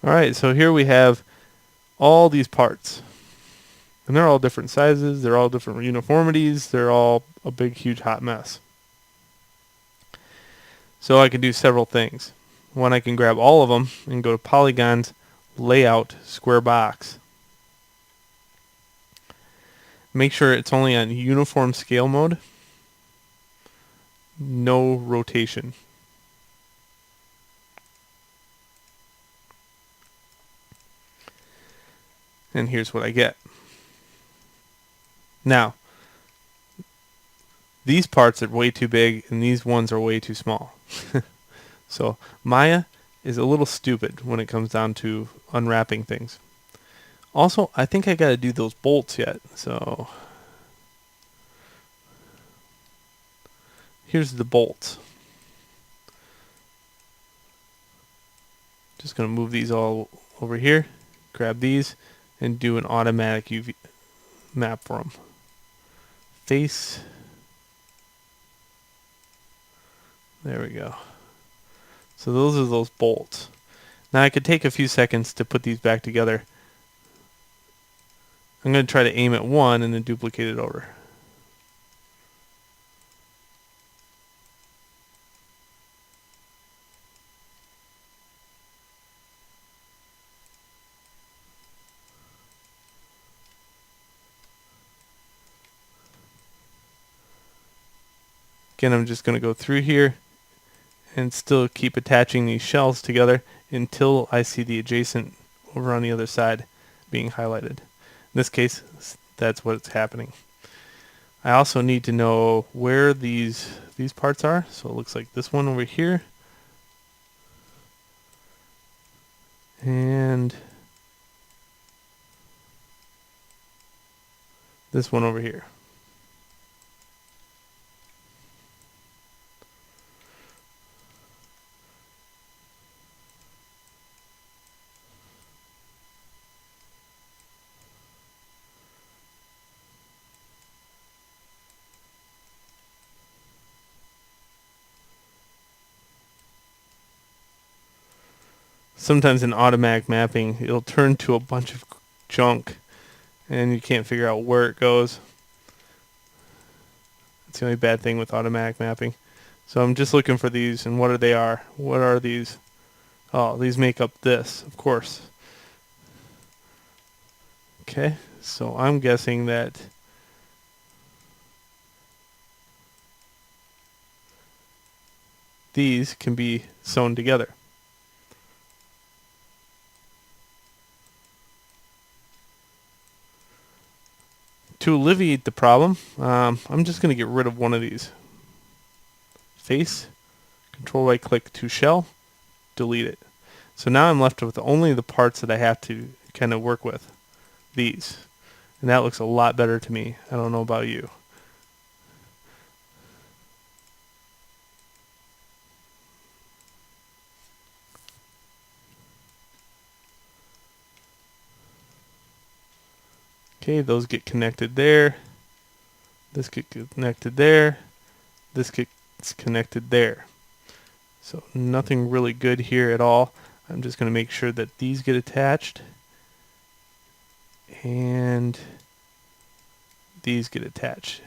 Alright, so here we have all these parts. And they're all different sizes, they're all different uniformities, they're all a big, huge, hot mess. So I can do several things. One, I can grab all of them and go to Polygons, Layout, Square Box. Make sure it's only on uniform scale mode. No rotation. And here's what I get. Now, these parts are way too big and these ones are way too small. So Maya is a little stupid when it comes down to unwrapping things. Also, I think I got to do those bolts yet. So here's the bolts. Just going to move these all over here, grab these, and do an automatic UV map for them. Face. There we go. So those are those bolts. Now I could take a few seconds to put these back together. I'm going to try to aim at one and then duplicate it over. Again, I'm just going to go through here and still keep attaching these shells together until I see the adjacent over on the other side being highlighted. In this case, that's what's happening. I also need to know where these parts are. So it looks like this one over here. And this one over here. Sometimes in automatic mapping, it'll turn to a bunch of junk and you can't figure out where it goes. That's the only bad thing with automatic mapping. So I'm just looking for these and what they are. What are these? Oh, these make up this, of course. Okay, so I'm guessing that these can be sewn together. To alleviate the problem, I'm just going to get rid of one of these. Face, control right click to shell, delete it. So now I'm left with only the parts that I have to kind of work with. These. And that looks a lot better to me. I don't know about you. Okay, those get connected there. This gets connected there. This gets connected there. So nothing really good here at all. I'm just going to make sure that these get attached. And these get attached.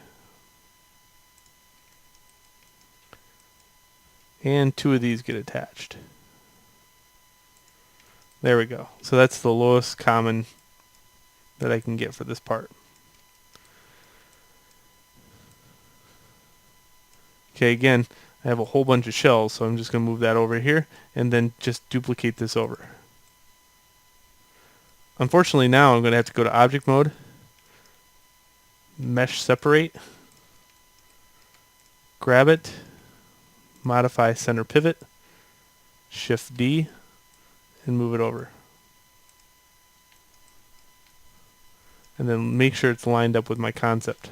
And two of these get attached. There we go. So that's the lowest common that I can get for this part. Okay, again, I have a whole bunch of shells, so I'm just going to move that over here and then just duplicate this over. Unfortunately, now I'm going to have to go to object mode, mesh separate, grab it, modify center pivot, shift D, and move it over. And then make sure it's lined up with my concept.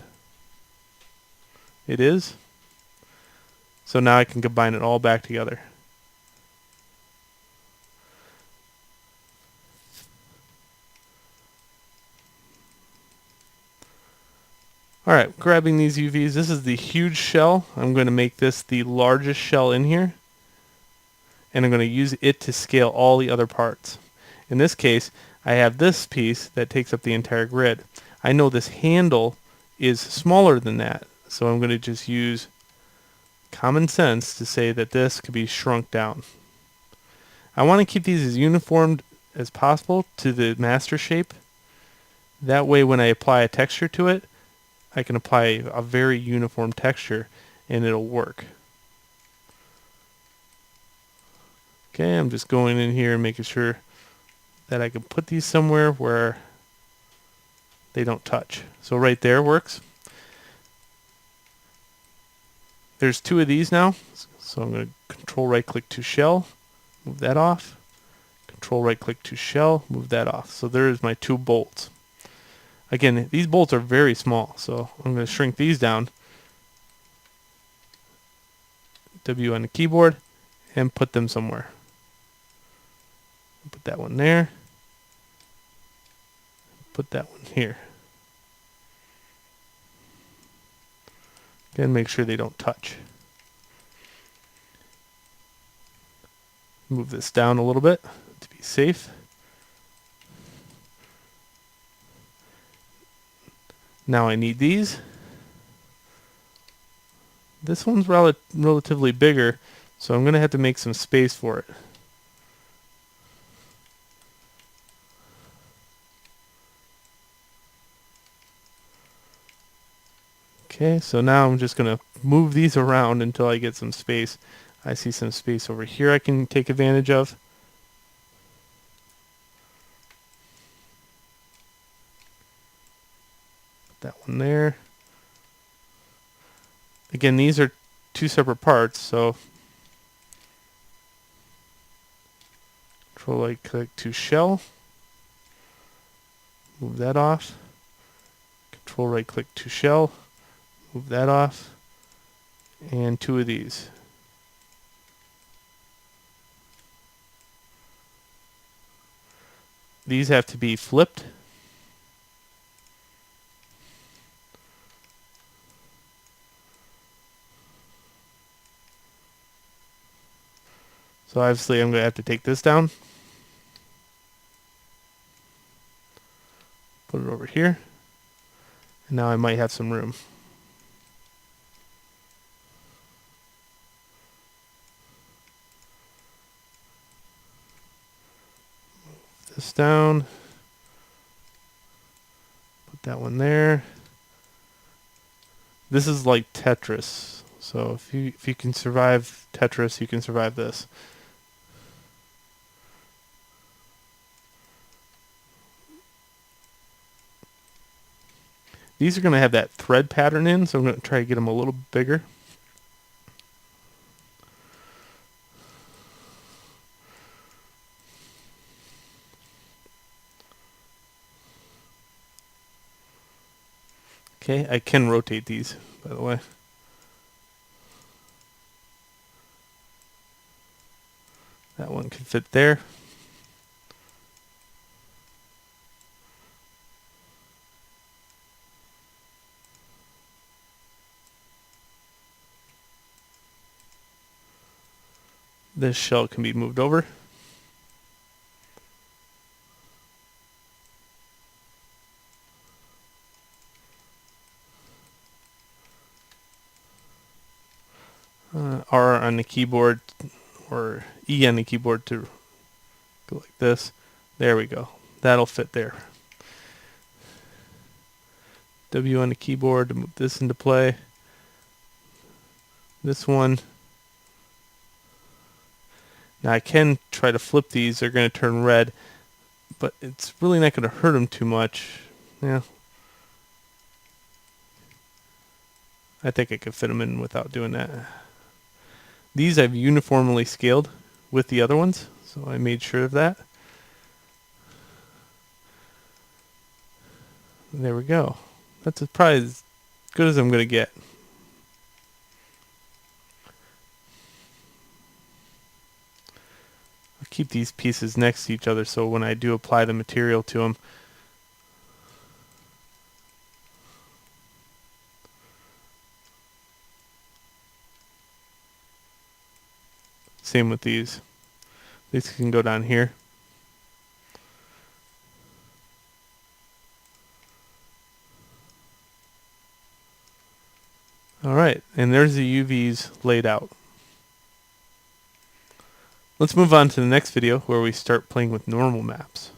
It is. So now I can combine it all back together. Alright, grabbing these UVs. This is the huge shell. I'm going to make this the largest shell in here. And I'm going to use it to scale all the other parts. In this case, I have this piece that takes up the entire grid. I know this handle is smaller than that, so I'm going to just use common sense to say that this could be shrunk down. I want to keep these as uniform as possible to the master shape. That way when I apply a texture to it, I can apply a very uniform texture and it'll work. Okay, I'm just going in here and making sure that I can put these somewhere where they don't touch. So right there works. There's two of these now. So I'm going to control right click to shell, move that off. Control right click to shell, move that off. So there's my two bolts. Again, these bolts are very small, so I'm going to shrink these down. W on the keyboard and put them somewhere. Put that one there. Put that one here. Again, make sure they don't touch. Move this down a little bit to be safe. Now I need these. This one's relatively bigger, so I'm going to have to make some space for it. Okay, so now I'm just going to move these around until I get some space. I see some space over here I can take advantage of. Put that one there. Again, these are two separate parts, so control right click to shell. Move that off. Control right click to shell. Move that off. And two of these. These have to be flipped. So obviously I'm going to have to take this down. Put it over here. And now I might have some room. Move this down. Put that one there. This is like Tetris. So if you can survive Tetris, you can survive this. These are going to have that thread pattern in, so I'm going to try to get them a little bigger. Okay, I can rotate these, by the way. That one can fit there. This shell can be moved over. R on the keyboard or E on the keyboard to go like this. There we go. That'll fit there. W on the keyboard to move this into play. This one. Now I can try to flip these. They're going to turn red, but it's really not going to hurt them too much. Yeah. I think I could fit them in without doing that. These I've uniformly scaled with the other ones, so I made sure of that. There we go. That's probably as good as I'm going to get. I'll keep these pieces next to each other so when I do apply the material to them, same with these. These can go down here. Alright, and there's the UVs laid out. Let's move on to the next video where we start playing with normal maps.